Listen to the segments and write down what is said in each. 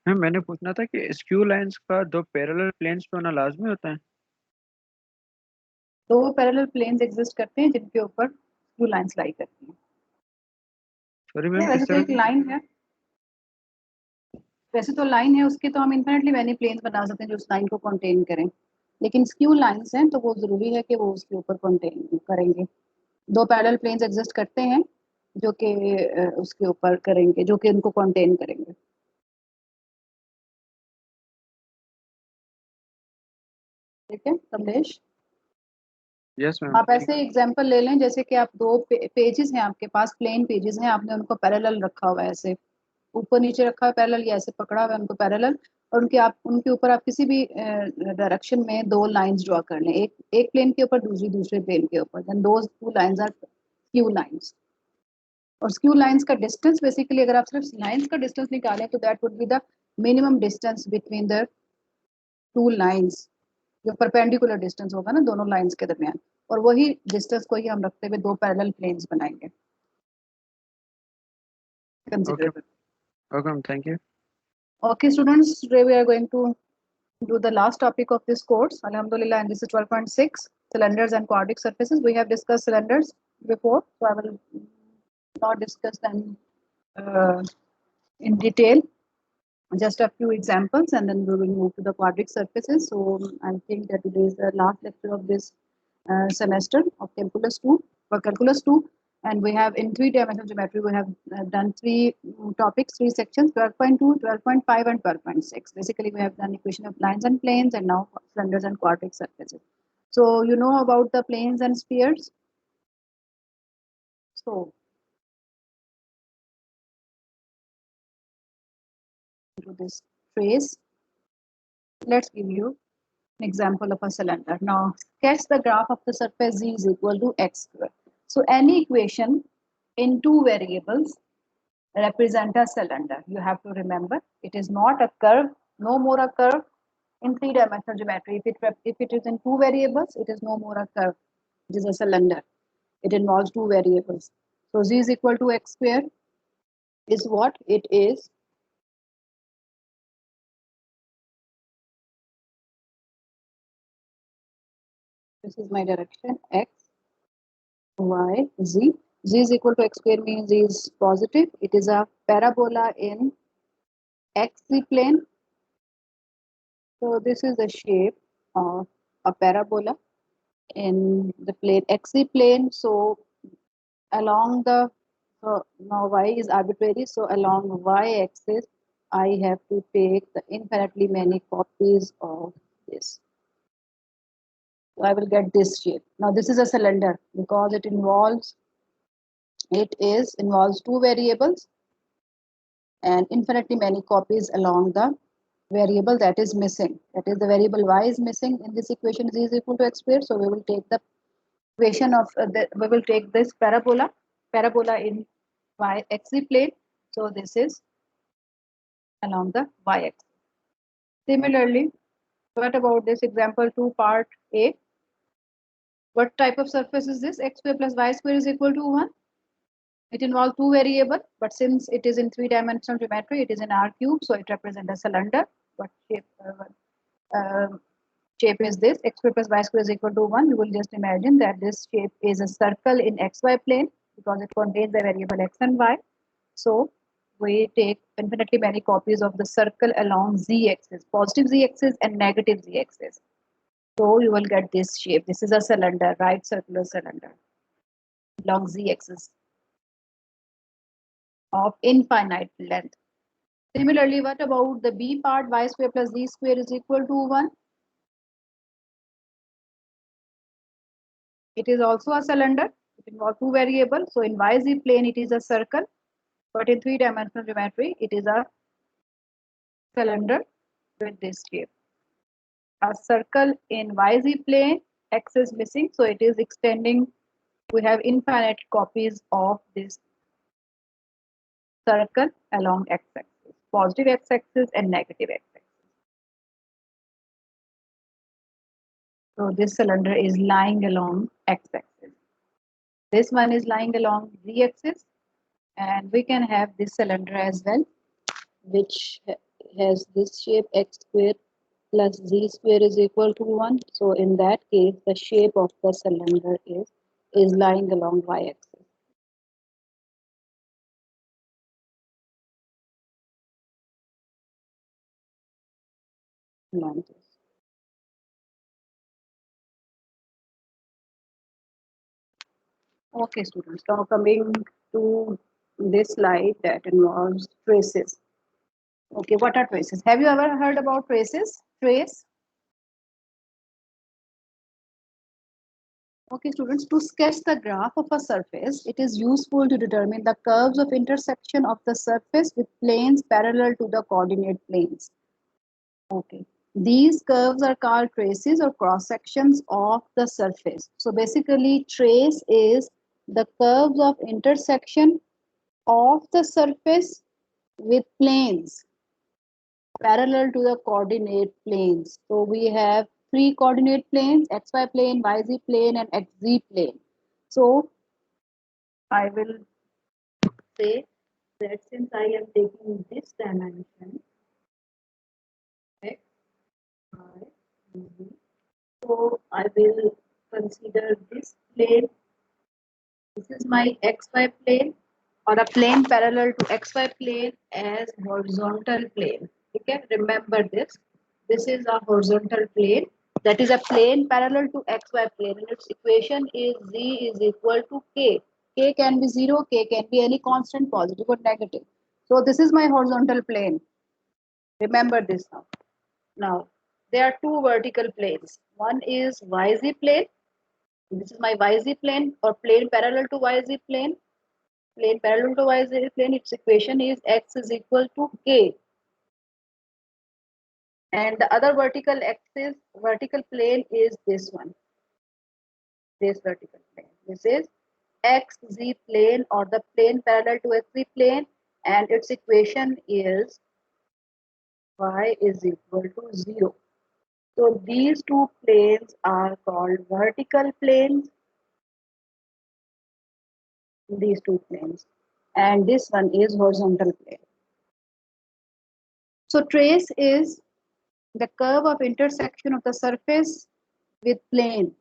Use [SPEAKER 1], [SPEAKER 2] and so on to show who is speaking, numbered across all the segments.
[SPEAKER 1] Ma'am मैंने पूछना था कि स्क्यू लाइंस का दो पैरेलल प्लेन्स पे होना लाजमी होता है।
[SPEAKER 2] दो पैरेलल प्लेन्स एग्जिस्ट करते हैं जिनके ऊपर स्क्यू लाइंस लाई करती हैं।
[SPEAKER 1] सॉरी मैम,
[SPEAKER 2] वैसे
[SPEAKER 1] किस
[SPEAKER 2] तो
[SPEAKER 1] तरह
[SPEAKER 2] एक
[SPEAKER 1] से?
[SPEAKER 2] लाइन है, वैसे तो लाइन है उसके तो हम इन्फिनेटली मैनी प्लेन्स बना सकते हैं जो उस लाइन को कंटेन करें, लेकिन स्क्यू लाइंस हैं तो वो जरूरी है कि वो उसके ऊपर कंटेन करेंगे। दो पैरेलल प्लेन्स एग्जिस्ट करते हैं जो कि उसके ऊपर करेंगे, जो कि उनको कंटेन करेंगे। ठीक है कमलेश,
[SPEAKER 1] यस मैम,
[SPEAKER 2] आप
[SPEAKER 1] ठीक
[SPEAKER 2] ऐसे
[SPEAKER 1] है।
[SPEAKER 2] एग्जांपल ले लें जैसे कि आप दो पेजेस हैं आपके पास, प्लेन पेजेस हैं, आपने उनको पैरेलल रखा हुआ है, ऐसे ऊपर नीचे रखा है पैरेलल या ऐसे पकड़ा हुआ है उनको पैरेलल, और उनके आप उनके ऊपर आप किसी भी डायरेक्शन में दो लाइंस ड्रॉ कर लें, एक एक प्लेन के ऊपर दूसरी दूसरे प्लेन के ऊपर, then those two lines are skew lines. और स्क्यू लाइंस का डिस्टेंस बेसिकली अगर आप सिर्फ लाइंस का डिस्टेंस निकालें तो that would be the minimum distance between the two lines, जो परपेंडिकुलर डिस्टेंस होगा ना दोनों लाइंस के दरमियान, और वही डिस्टेंस को ही हम रखते हुए दो पैरेलल प्लेन्स बनाएंगे
[SPEAKER 1] okay.
[SPEAKER 2] Considerable.
[SPEAKER 1] Okay ma'am, thank you.
[SPEAKER 2] Okay students, today we are going to do the last topic of this course, alhamdulillah, and this is 12.6 cylinders and quadratic surfaces. We have discussed cylinders before, so I will not discuss them uh, in detail, just a few examples, and then we will move to the quadratic surfaces. So I think that today is the last lecture of this semester of calculus 2 for calculus 2, and we have in three-dimensional geometry we have done three topics, three sections: 12.2, 12.5, and 12.6. Basically we have done equation of lines and planes, and now cylinders and quadratic surfaces. So you know about the planes and spheres. So to this trace, let's give you an example of a cylinder. Now sketch the graph of the surface z is equal to x square. So any equation in two variables represent a cylinder. You have to remember it is not a curve, no more a curve in three-dimensional geometry. If it is in two variables, it is no more a curve. It is a cylinder. It involves two variables. So z is equal to x square is what it is. This is my direction x, y, z. Z is equal to x square means z is positive. It is a parabola in xz plane. So this is the shape of a parabola in the plane xz plane. So along the, so now y is arbitrary, so along y axis I have to take the infinitely many copies of this. So I will get this shape. Now this is a cylinder because it involves two variables and infinitely many copies along the variable that is missing. That is the variable y is missing in this equation, z is equal to x squared. So we will take the equation of we will take this parabola in y xz plane. So this is along the y axis. Similarly, what about this example 2 part A? What type of surface is this? X square plus y square is equal to 1. It involves two variables, but since it is in three-dimensional geometry, it is in R cube, so it represents a cylinder. What shape is this? X square plus y square is equal to 1. You will just imagine that this shape is a circle in xy plane because it contains the variable x and y. So we take infinitely many copies of the circle along z-axis, positive z-axis and negative z-axis. So you will get this shape. This is a cylinder, right circular cylinder along z-axis of infinite length. Similarly, what about the B part? Y square plus z square is equal to 1. It is also a cylinder. It involves two variables. So in YZ plane, it is a circle. But in three-dimensional geometry, it is a cylinder with this shape. A circle in YZ plane, X is missing. So it is extending. We have infinite copies of this circle along x-axis, positive x-axis and negative x-axis. So this cylinder is lying along x-axis. This one is lying along z-axis, and we can have this cylinder as well, which has this shape x square plus z square is equal to 1. So in that case, the shape of the cylinder is lying along y-axis. Like this. Okay, students, now coming to this slide that involves traces. Okay, what are traces? Have you ever heard about traces? Trace? Okay, students, to sketch the graph of a surface, it is useful to determine the curves of intersection of the surface with planes parallel to the coordinate planes. Okay. These curves are called traces or cross sections of the surface. So basically, trace is the curves of intersection of the surface with planes parallel to the coordinate planes. So we have three coordinate planes, xy plane, yz plane, and xz plane. So I will say that since I am taking this dimension, x, y, z, so I will consider this plane. This is my xy plane or a plane parallel to xy plane as horizontal plane. Okay, remember this. This is a horizontal plane. That is a plane parallel to xy plane. And its equation is z is equal to k. K can be 0, k can be any constant, positive or negative. So this is my horizontal plane. Remember this now. Now, there are two vertical planes. One is YZ plane. This is my YZ plane or plane parallel to YZ plane. Plane parallel to YZ plane, its equation is x is equal to k. And the other vertical plane is this one. This vertical plane. This is xz plane or the plane parallel to xz plane, and its equation is y is equal to 0. So these two planes are called vertical planes, these two planes, and this one is horizontal plane. So trace is the curve of intersection of the surface with plane,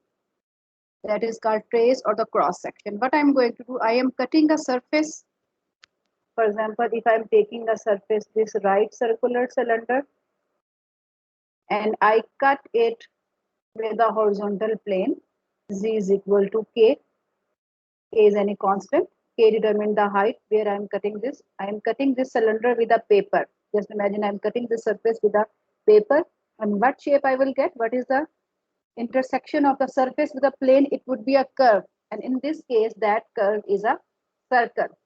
[SPEAKER 2] that is called trace or the cross section. What I'm going to do, I am cutting a surface. For example, if I'm taking a surface, this right circular cylinder, and I cut it with a horizontal plane, z is equal to k. K is any constant. K determine the height where I am cutting this. I am cutting this cylinder with a paper. Just imagine I am cutting this surface with a paper. And what shape I will get? What is the intersection of the surface with a plane? It would be a curve. And in this case, that curve is a circle.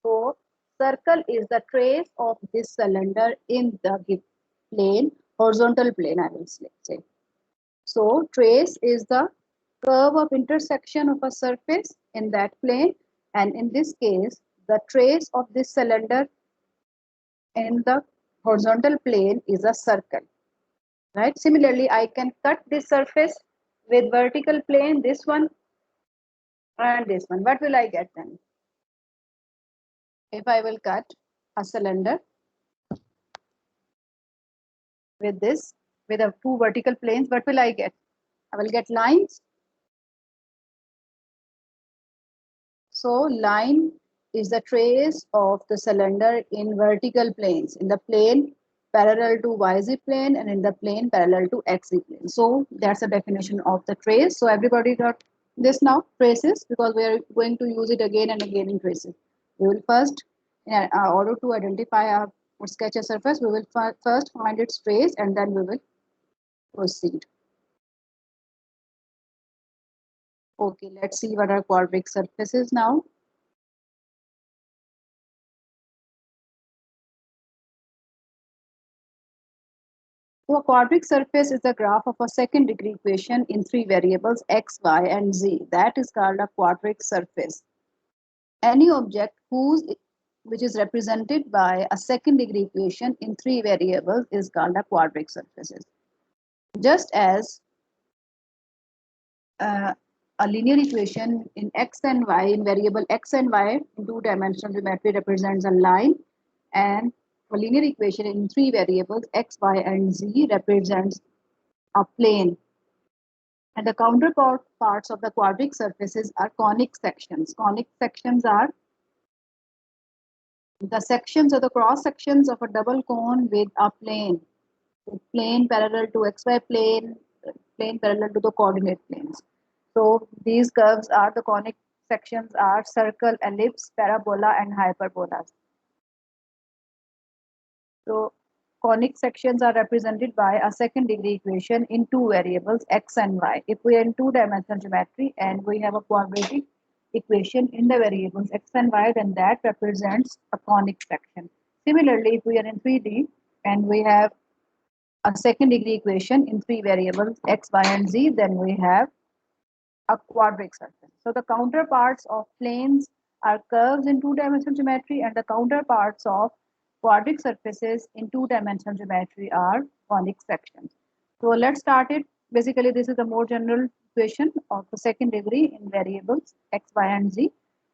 [SPEAKER 2] So circle is the trace of this cylinder in the plane, horizontal plane, I will say. So trace is the curve of intersection of a surface in that plane, and in this case, the trace of this cylinder in the horizontal plane is a circle. Right? Similarly, I can cut this surface with vertical plane, this one and this one. What will I get then? If I will cut a cylinder with this, with a two vertical planes, what will I get? I will get lines. So line is the trace of the cylinder in vertical planes, in the plane parallel to YZ plane and in the plane parallel to XZ plane. So that's the definition of the trace. So everybody got this now, traces, because we are going to use it again and again in traces. We will first, in order to identify or sketch a surface, we will first find its trace and then we will proceed. Okay, let's see what are quadric surfaces now. So a quadric surface is the graph of a second degree equation in three variables x, y, and z. That is called a quadric surface. Any object which is represented by a second degree equation in three variables is called a quadric surfaces. Just as a linear equation in x and y, in variable x and y in two-dimensional geometry represents a line, and A linear equation in three variables x, y, and z represents a plane. And the counterpart parts of the quadric surfaces are conic sections. Conic sections are the sections or the cross sections of a double cone with a plane. Plane parallel to xy plane, plane parallel to the coordinate planes. So these curves are the conic sections are circle, ellipse, parabola, and hyperbola. So conic sections are represented by a second degree equation in two variables x and y. If we are in two-dimensional geometry and we have a quadratic equation in the variables x and y, then that represents a conic section. Similarly, if we are in 3D and we have a second degree equation in three variables x, y, and z, then we have a quadric surface. So the counterparts of planes are curves in two-dimensional geometry, and the counterparts of quadric surfaces in two-dimensional geometry are conic sections. So let's start it. Basically, this is a more general equation of the second degree in variables x, y, and z.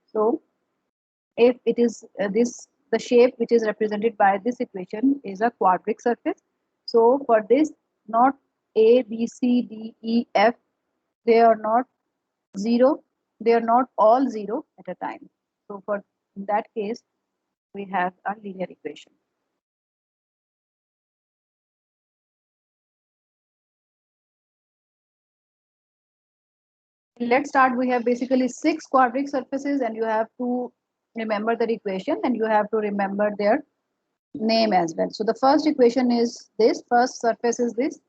[SPEAKER 2] So if it is the shape which is represented by this equation is a quadric surface. So for this, not a, b, c, d, e, f, they are not zero, they are not all zero at a time. So for in that case, we have a linear equation. Let's start. We have basically six quadric surfaces, and you have to remember the equation, and you have to remember their name as well. So the first equation is this, first surface is this.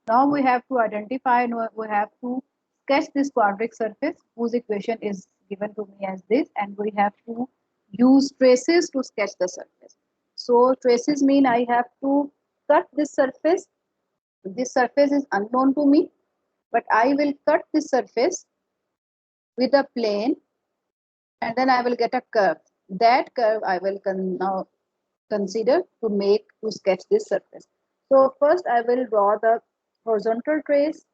[SPEAKER 2] Now we have to identify and we have to sketch this quadric surface whose equation is given to me as this, and we have to use traces to sketch the surface. So traces mean I have to cut this surface. This surface is unknown to me, but I will cut this surface with a plane, and then I will get a curve. That curve I will now consider to sketch this surface. So first I will draw the horizontal trace.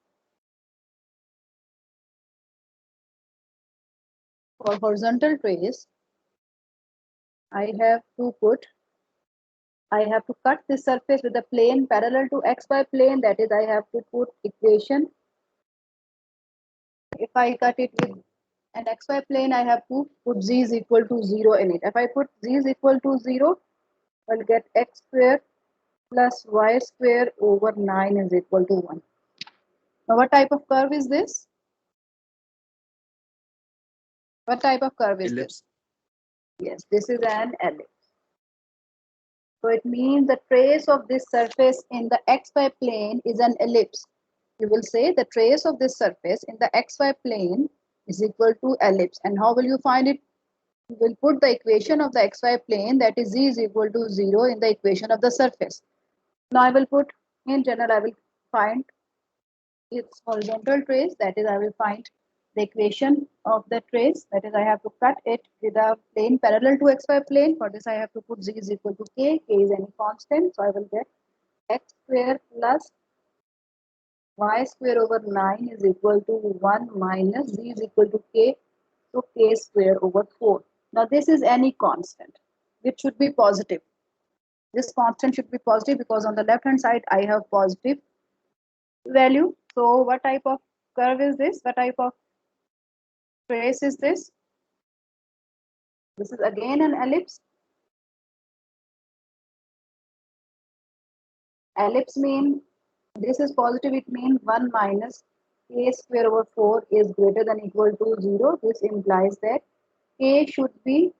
[SPEAKER 2] For horizontal trace, I have to cut this surface with a plane parallel to xy plane. That is, I have to put equation. If I cut it with an xy plane, I have to put z is equal to 0 in it. If I put z is equal to 0, I'll get x square plus y square over 9 is equal to 1. Now what type of curve is this? What type of curve is this? Yes, this is an ellipse. So it means the trace of this surface in the xy plane is an ellipse. You will say the trace of this surface in the xy plane is equal to ellipse. And how will you find it? You will put the equation of the xy plane, that is z is equal to 0, in the equation of the surface. Now I will put, in general, I will find its horizontal trace, that is I will find the equation of the trace, that is I have to cut it with a plane parallel to xy plane. For this I have to put z is equal to k is any constant, so I will get x square plus y square over 9 is equal to 1 minus z is equal to k, so k square over 4. Now this is any constant which should be positive. This constant should be positive because on the left hand side I have positive value. So what type of curve is this? What type of trace is this? This is again an ellipse. Ellipse mean this is positive, it means 1 minus k square over 4 is greater than equal to 0. This implies that k should be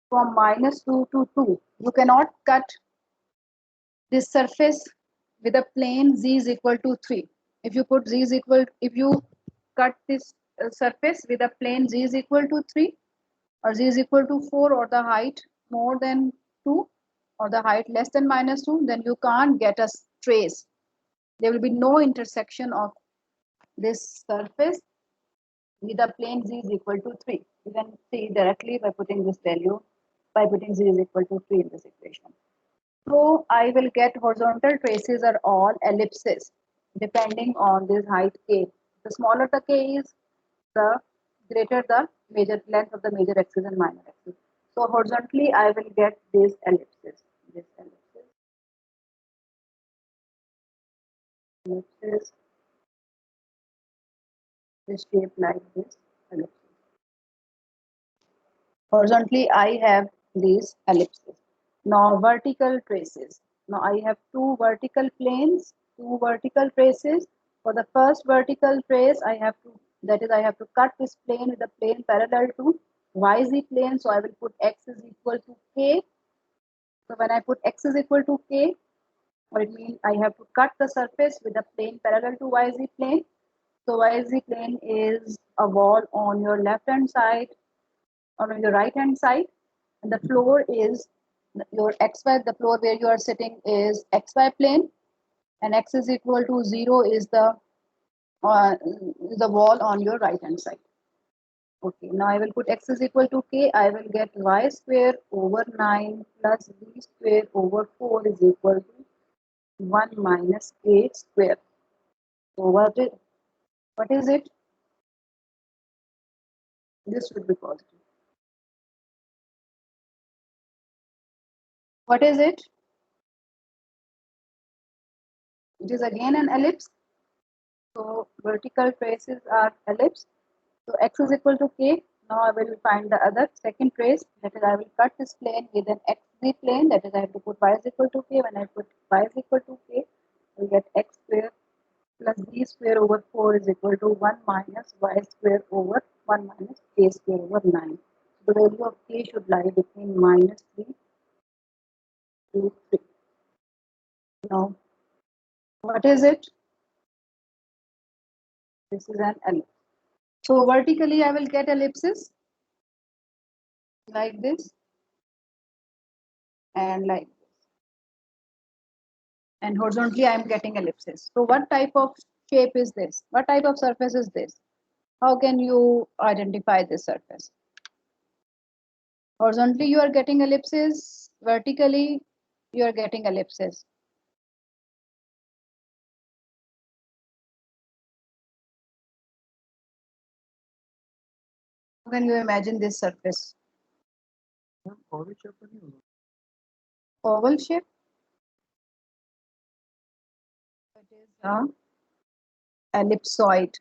[SPEAKER 2] from minus 2 to 2. You cannot cut this surface with a plane z is equal to 3. If you put if you cut this surface with a plane z is equal to 3 or z is equal to 4 or the height more than 2 or the height less than minus 2, then you can't get a trace. There will be no intersection of this surface with a plane z is equal to 3. You can see directly by putting this value, by putting z is equal to 3 in this equation. So I will get horizontal traces are all ellipses depending on this height k. The smaller the k is, the greater the major length of the major axis and minor axis. So horizontally I will get these ellipses. ellipses is shaped like this ellipse. Horizontally, I have these ellipses. Now, vertical traces. Now, I have two vertical planes, two vertical traces. For the first vertical trace, I have to, that is, I have to cut this plane with a plane parallel to YZ plane. So, I will put x is equal to k. So, when I put x is equal to k, or it means I have to cut the surface with a plane parallel to YZ plane. So, YZ plane is a wall on your left hand side or on your right hand side, and the floor is your xy, the floor where you are sitting is xy plane, and x is equal to 0 is uh, the wall on your right hand side. Okay, now I will put x is equal to k. I will get y square over 9 plus b square over 4 is equal to 1 minus k square. So what is it? This should be positive. What is it? It is again an ellipse. So vertical traces are ellipse. So x is equal to k. Now I will find the other second trace. That is, I will cut this plane with an xz plane. That is, I have to put y is equal to k. When I put y is equal to k, I will get x square plus b square over 4 is equal to 1 minus y square over 1 minus k square over 9. The value of k should lie between minus 3 to 3. Now, what is it? This is an ellipse. So vertically, I will get ellipses like this and like this. And horizontally, I am getting ellipses. So what type of shape is this? What type of surface is this? How can you identify this surface? Horizontally, you are getting ellipses. Vertically, you are getting ellipses. How can you imagine this surface?
[SPEAKER 1] oval shape तो नहीं होगा?
[SPEAKER 2] Oval shape. It is ellipsoid.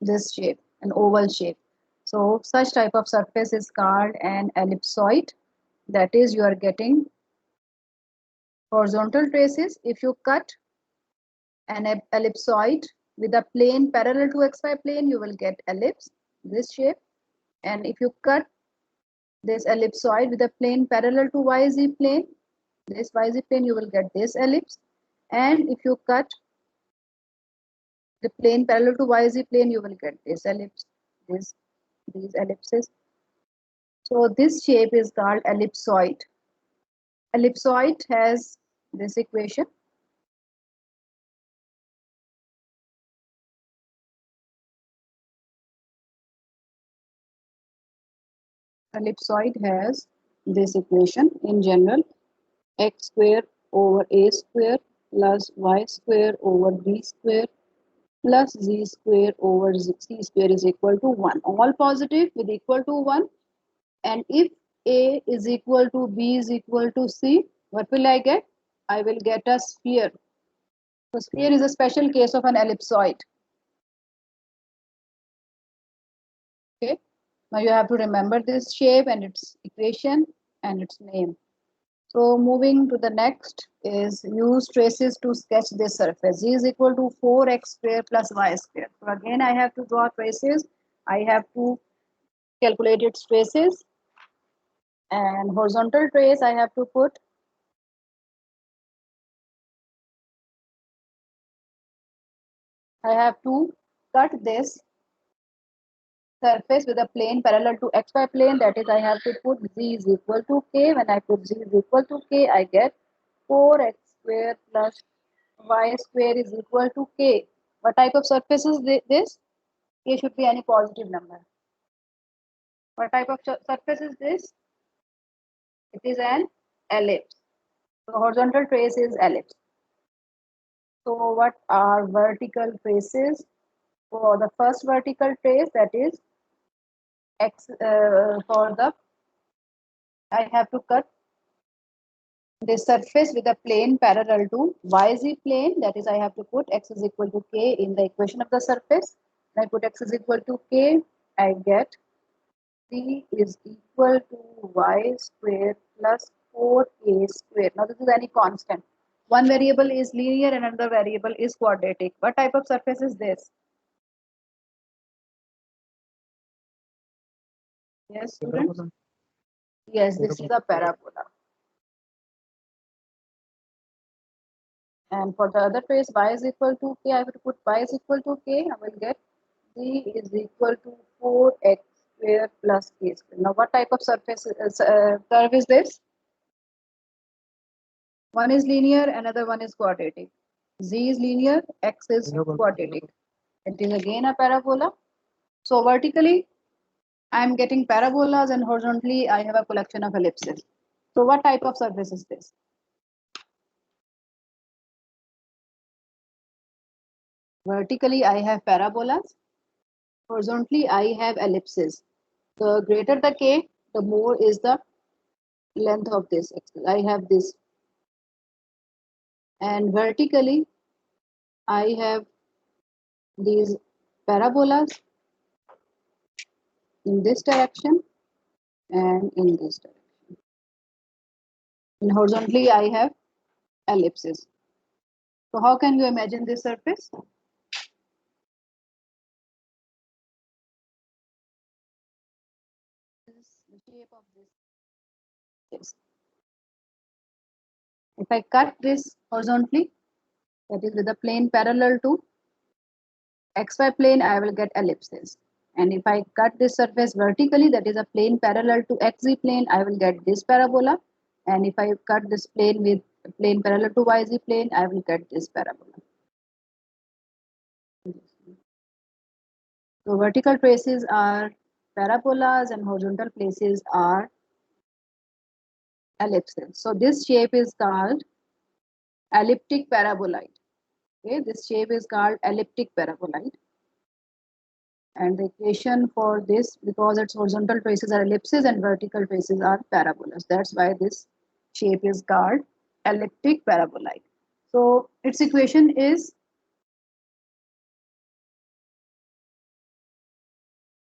[SPEAKER 2] This shape, an oval shape. So such type of surface is called an ellipsoid. That is, you are getting horizontal traces. If you cut an ellipsoid with a plane parallel to xy plane, you will get ellipse, this shape. And if you cut this ellipsoid with a plane parallel to yz plane, this yz plane, you will get this ellipse. And if you cut the plane parallel to yz plane, you will get this ellipse, these ellipses. So this shape is called ellipsoid. Ellipsoid has this equation. Ellipsoid has this equation in general. X square over a square plus y square over b square plus z square over c square is equal to 1. All positive with equal to 1. And if a is equal to b is equal to c, what will I get? I will get a sphere. So sphere is a special case of an ellipsoid. Okay. Now you have to remember this shape and its equation and its name. So moving to the next is use traces to sketch this surface. Z is equal to 4x square plus y square. So again, I have to draw traces. I have to calculate its traces. And horizontal trace, I have to put cut this surface with a plane parallel to xy plane. That is, I have to put z is equal to k. When I put z is equal to k, I get 4x square plus y square is equal to k. What type of surface is this? K should be any positive number. What type of surface is this? It is an ellipse. So horizontal trace is ellipse. So what are vertical traces? For the first vertical trace, that is x, I have to cut this surface with a plane parallel to yz plane, that is I have to put x is equal to k in the equation of the surface. When I put x is equal to k, I get c is equal to y square plus 4a square. Now this is any constant. One variable is linear and another variable is quadratic. What type of surface is this? Yes, students? Yes, this is a parabola. And for the other trace, y is equal to k, I will put y is equal to k, I will get c is equal to 4x square plus k square. Now, what type of surface curve is this? One is linear, another one is quadratic. Z is linear, x is quadratic. It is again a parabola. So vertically, I am getting parabolas and horizontally, I have a collection of ellipses. So what type of surface is this? Vertically, I have parabolas. Horizontally, I have ellipses. The greater the k, the more is the length of this. I have this. And vertically, I have these parabolas in this direction and in this direction. And horizontally, I have ellipses. So how can you imagine this surface? This is the shape of this. Yes. If I cut this horizontally, that is with a plane parallel to xy plane, I will get ellipses. And if I cut this surface vertically, that is a plane parallel to xz plane, I will get this parabola. And if I cut this plane with plane parallel to yz plane, I will get this parabola. So vertical traces are parabolas and horizontal places are ellipses. So this shape is called elliptic paraboloid. Okay, this shape is called elliptic paraboloid. And the equation for this, because its horizontal traces are ellipses and vertical traces are parabolas. That's why this shape is called elliptic paraboloid. So its equation is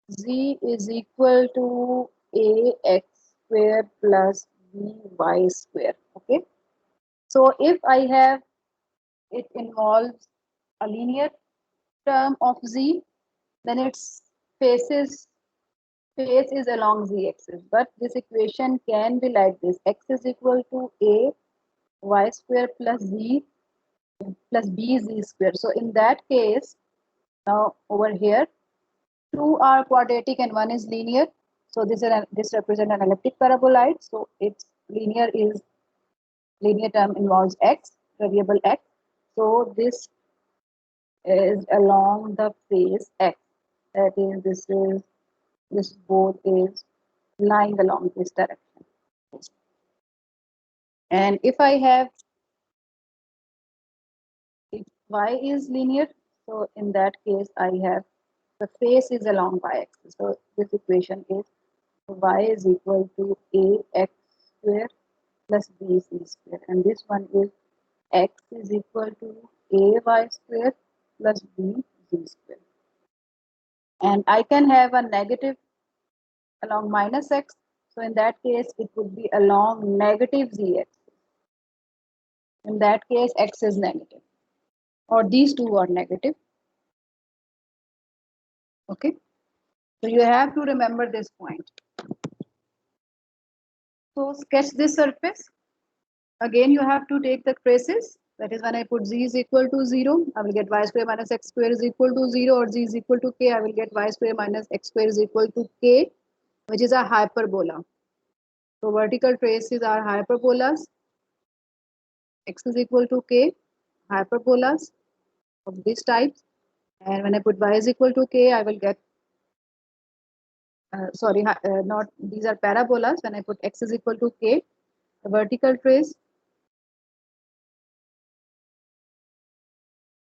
[SPEAKER 2] z is equal to ax square plus by square. Okay. So if I have, it involves a linear term of z, then its faces face is along z axis. But this equation can be like this: x is equal to a y square plus z plus b z square. So in that case, now over here, two are quadratic and one is linear. So this represents an elliptic paraboloid. So its linear term involves x, variable x. So this is along the face x. That is, this both is lying along this direction. And if I have, if y is linear, so in that case I have the face is along y-axis. So this equation is y is equal to ax square plus bc square, and this one is x is equal to ay square plus bz square. And I can have a negative along minus x. So in that case, it would be along negative z axis. In that case, x is negative, or these two are negative. Okay. So you have to remember this point. So sketch this surface. Again, you have to take the traces. That is, when I put z is equal to 0, I will get y square minus x square is equal to 0, or z is equal to k, I will get y square minus x square is equal to k, which is a hyperbola. So vertical traces are hyperbolas. X is equal to k, hyperbolas of this type. And when I put y is equal to k, I will get, not, these are parabolas. When I put x is equal to k, the vertical trace,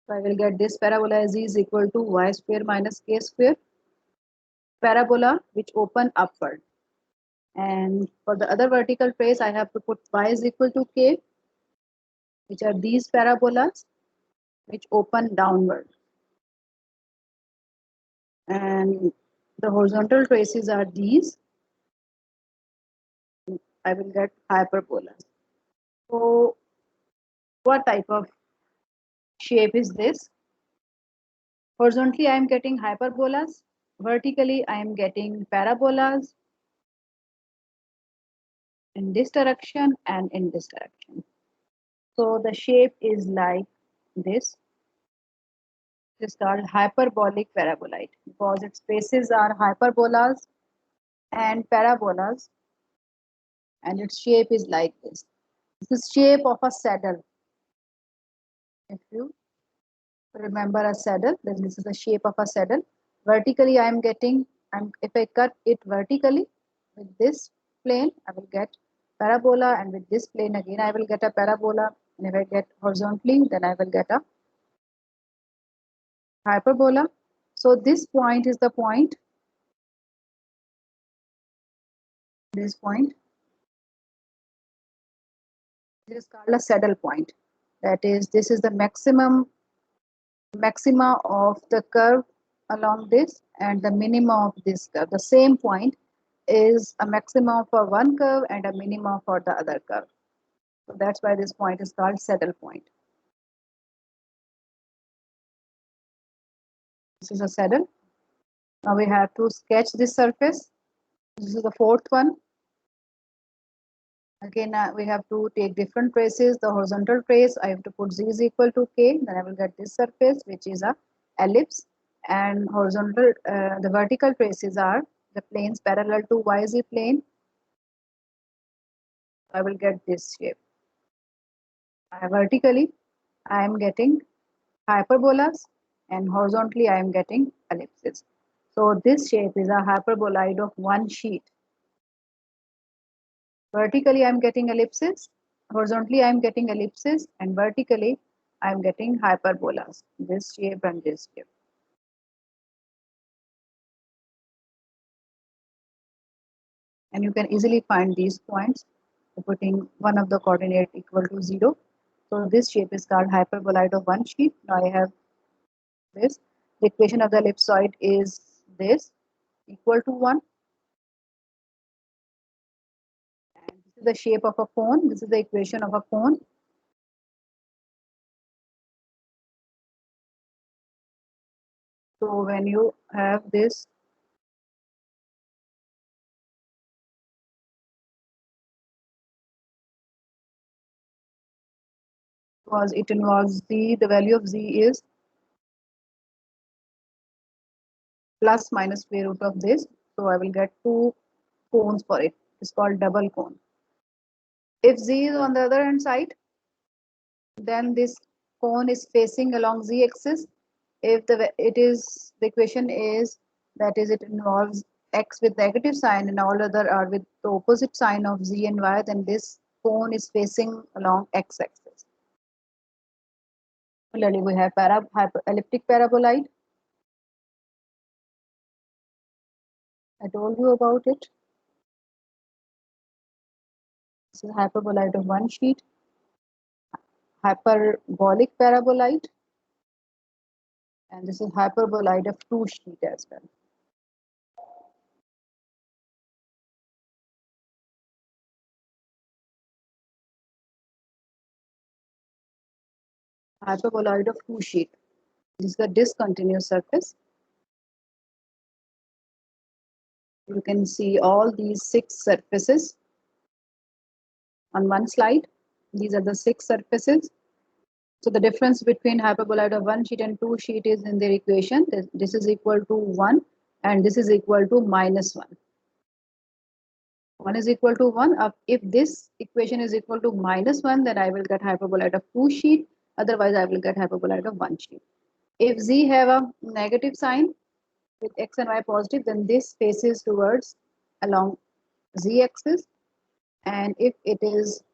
[SPEAKER 2] so I will get this parabola z is equal to y square minus k square, parabola which open upward. And for the other vertical trace, I have to put y is equal to k, which are these parabolas, which open downward. And the horizontal traces are these. I will get hyperbolas. So what type of shape is this? Horizontally, I am getting hyperbolas. Vertically, I am getting parabolas in this direction and in this direction. So the shape is like this. It is called hyperbolic parabolite because its faces are hyperbolas and parabolas, and its shape is like this. This is shape of a saddle. If you remember a saddle, then this is the shape of a saddle. Vertically, I am getting, if I cut it vertically with this plane, I will get parabola, and with this plane again, I will get a parabola. And if I get horizontally, then I will get a hyperbola. So this point is the point, this point. This is called a saddle point. That is, this is the maxima of the curve along this and the minima of this curve. The same point is a maximum for one curve and a minimum for the other curve. So that's why this point is called saddle point. This is a saddle. Now we have to sketch this surface. This is the fourth one. Again, we have to take different traces. The horizontal trace, I have to put z is equal to k. Then I will get this surface, which is a ellipse. And horizontal, the vertical traces are the planes parallel to yz plane. I will get this shape. Vertically, I am getting hyperbolas, and horizontally, I am getting ellipses. So this shape is a hyperboloid of one sheet. Vertically, I am getting ellipses. Horizontally, I am getting ellipses, and vertically, I am getting hyperbolas. This shape and this shape. And you can easily find these points by putting one of the coordinate equal to 0. So this shape is called hyperboloid of one sheet. Now I have this. The equation of the ellipsoid is this, equal to 1. And this is the shape of a cone. This is the equation of a cone. So when you have this, because it involves z, the value of z is plus minus square root of this. So I will get two cones for it. It's called double cone. If z is on the other hand side, then this cone is facing along z axis. If the equation is, that is, it involves x with negative sign and all other are with the opposite sign of z and y, then this cone is facing along x axis. Similarly, we have elliptic paraboloid. I told you about it. This is hyperboloid of one sheet. Hyperbolic paraboloid. And this is hyperboloid of two sheet as well. Hyperboloid of two sheet. This is the discontinuous surface. You can see all these 6 surfaces on one slide. These are the 6 surfaces. So the difference between hyperboloid of one sheet and two sheet is in their equation. This is equal to 1 and this is equal to minus 1. 1 is equal to 1. If this equation is equal to minus 1, then I will get hyperboloid of two sheet. Otherwise, I will get hyperboloid of one sheet. If z have a negative sign with x and y positive, then this faces towards along z axis. And if it is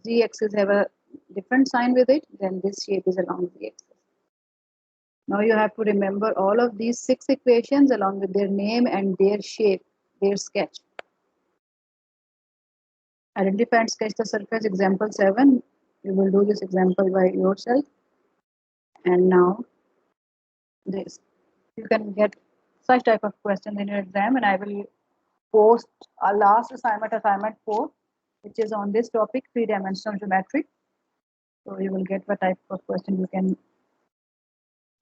[SPEAKER 2] z axis have a different sign with it, then this shape is along z axis. Now you have to remember all of these 6 equations along with their name and their shape. their sketch. Identify and sketch the surface. Example 7. You will do this example by yourself. And now this. You can get such type of questions in your exam, and I will post a last assignment 4, which is on this topic, three-dimensional geometry. So you will get what type of question you can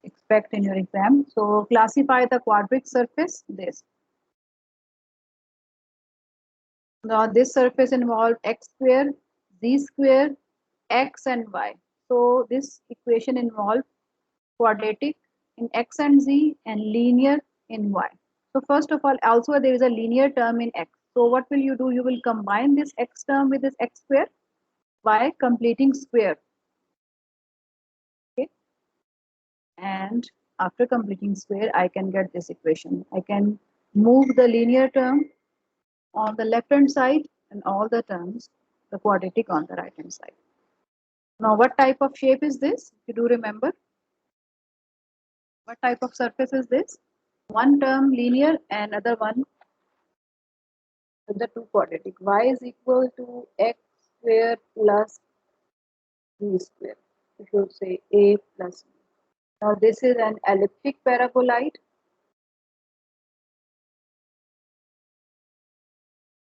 [SPEAKER 2] expect in your exam. So classify the quadric surface. This. Now this surface involved x square, z square, x and y. So this equation involved quadratic in x and z and linear in y. So first of all, also there is a linear term in x. So what will you do? You will combine this x term with this x square by completing square. Okay. And after completing square, I can get this equation. I can move the linear term on the left hand side and all the terms, the quadratic on the right hand side. Now, what type of shape is this? If you do remember, what type of surface is this? One term linear and other one with the two quadratic. Y is equal to x square plus b square. You should say a plus b. Now, this is an elliptic paraboloid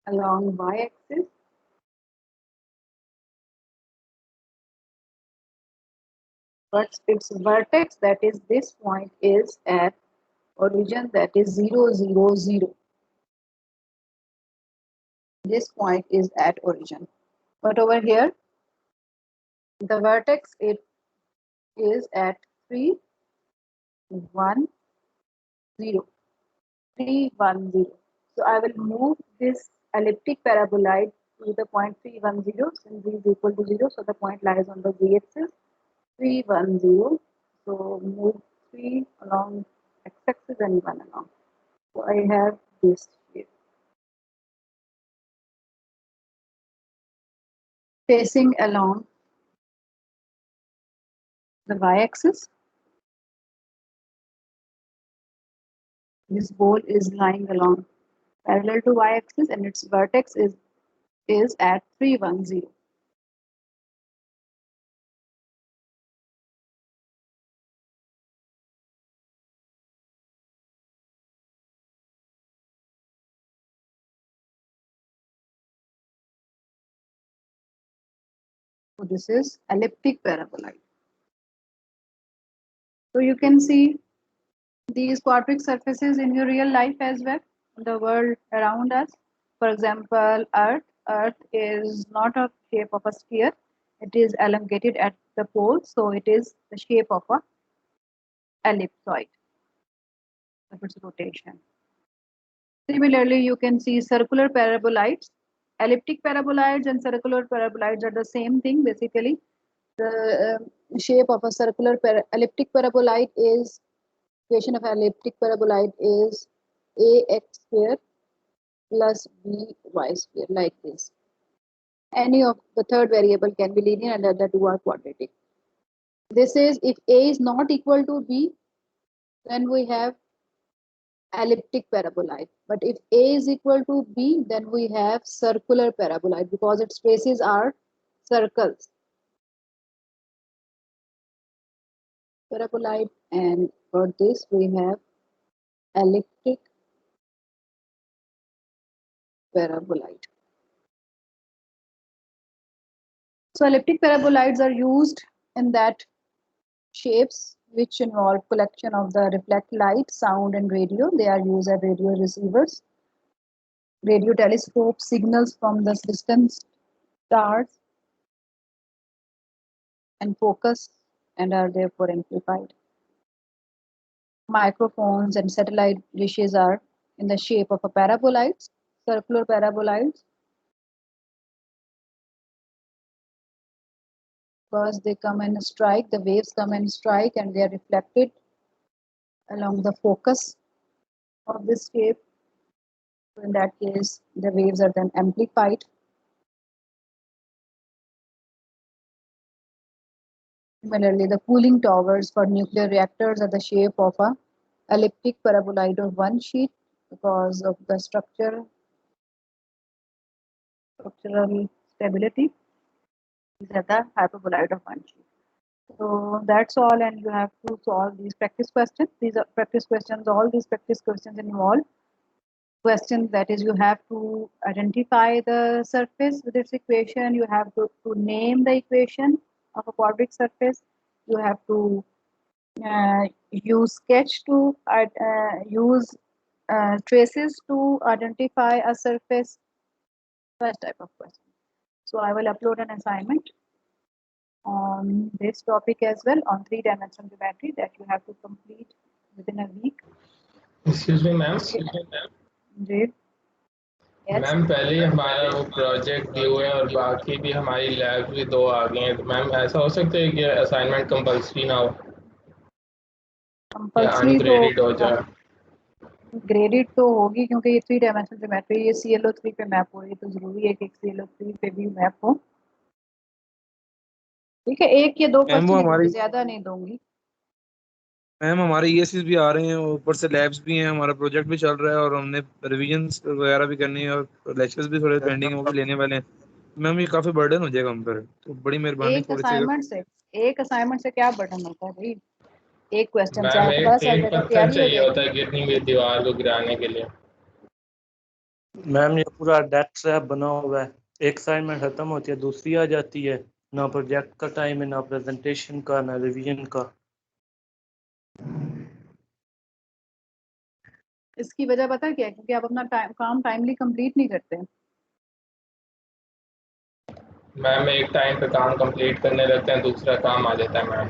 [SPEAKER 2] along y-axis. But its vertex, that is this point, is at origin, that is 0, 0, 0. This point is at origin. But over here, the vertex it is at 3, 1, 0. 3, 1, 0. So I will move this elliptic paraboloid to the point 3, 1, 0 since z is equal to 0. So the point lies on the z-axis 3, 1, 0. So move 3 along x-axis and 1 along. So I have this shape. Facing along the y-axis, this ball is lying along parallel to y-axis and its vertex is at 3, 1, 0. So this is elliptic paraboloid. So you can see these quadric surfaces in your real life as well, in the world around us. For example, Earth. Earth is not a shape of a sphere. It is elongated at the poles, so it is the shape of a ellipsoid of its rotation. Similarly, you can see circular parabolites. Elliptic parabolites and circular parabolites are the same thing basically. The shape of a circular elliptic paraboloid is, equation of elliptic paraboloid is ax square plus by square, like this. Any of the third variable can be linear and the other two are quadratic. This is if a is not equal to b, then we have elliptic paraboloid. But if a is equal to b, then we have circular paraboloid because its faces are circles. Paraboloid, and for this we have elliptic paraboloid. So elliptic paraboloids are used in that shapes which involve collection of the reflect light, sound and radio. They are used as radio receivers. Radio telescope signals from the distant stars and focus and are therefore amplified. Microphones and satellite dishes are in the shape of a paraboloids, circular paraboloids, because they come and strike, the waves come and strike and they are reflected along the focus of this shape. So in that case, the waves are then amplified. Similarly, the cooling towers for nuclear reactors are the shape of a elliptic paraboloid of one sheet because of the structural stability is at the hyperboloid of one sheet. So that's all, and you have to solve these practice questions. These are practice questions. All these practice questions involve questions, that is, you have to identify the surface with its equation. You have to name the equation of a quadric surface. You have to use sketch to use traces to identify a surface. Such type of question. So I will upload an assignment on this topic as well, on 3-dimensional geometry, that you have to complete within a week.
[SPEAKER 3] Excuse me ma'am
[SPEAKER 2] जी yes.
[SPEAKER 3] Ma'am पहले ही हमारा वो project due है और बाकी भी हमारी लैब भी 2 आ गई हैं, तो मैम ऐसा हो सकता है कि असाइनमेंट कंपल्सरी ना हो या
[SPEAKER 2] कंपल्सरी तो
[SPEAKER 3] अनग्रेडेड हो जाए?
[SPEAKER 2] ग्रेडेड तो होगी, क्योंकि ये 3-डायमेंशनल ज्योमेट्री, ये ClO3 पे मैप हो रही है, तो जरूरी है कि ClO3 पे भी मैप हो। ठीक है, 1 या 2
[SPEAKER 1] मैम वो
[SPEAKER 2] क्वेश्चन
[SPEAKER 1] हमारी
[SPEAKER 2] ज्यादा नहीं दूंगी।
[SPEAKER 1] मैम हमारे ESCs भी आ रहे हैं, ऊपर से लैब्स भी हैं, हमारा प्रोजेक्ट भी चल रहा है और हमने रिविजन्स वगैरह भी करनी है और लेक्चर्स भी थोड़े पेंडिंग है, वो भी लेने वाले हैं। मैम ये काफी बर्डन हो जाएगा हम पर, तो बड़ी मेहरबानी
[SPEAKER 2] एक
[SPEAKER 1] थोड़ी सी
[SPEAKER 2] असाइनमेंट से क्या बटन होता है भाई? एक क्वेश्चन से
[SPEAKER 3] मैम
[SPEAKER 2] आपको पता
[SPEAKER 3] एक
[SPEAKER 2] चल
[SPEAKER 3] एक
[SPEAKER 2] जाएगा,
[SPEAKER 3] पत्थर
[SPEAKER 2] तैयारी हो
[SPEAKER 3] चाहिए होता
[SPEAKER 2] जाएगी।
[SPEAKER 3] है गिरनी हुई दीवार को गिराने के लिए।
[SPEAKER 4] मैम ये पूरा डेथ ट्रैप बना हुआ है, एक असाइनमेंट खत्म होती है दूसरी आ जाती है, ना प्रोजेक्ट का टाइम है, ना प्रेजेंटेशन का, ना रिवीजन का।
[SPEAKER 2] इसकी वजह पता है क्या है? क्योंकि आप अपना काम टाइमली कंप्लीट नहीं करते।
[SPEAKER 3] मैम एक टाइम पे काम कंप्लीट करने लगते हैं, दूसरा काम आ जाता है मैम।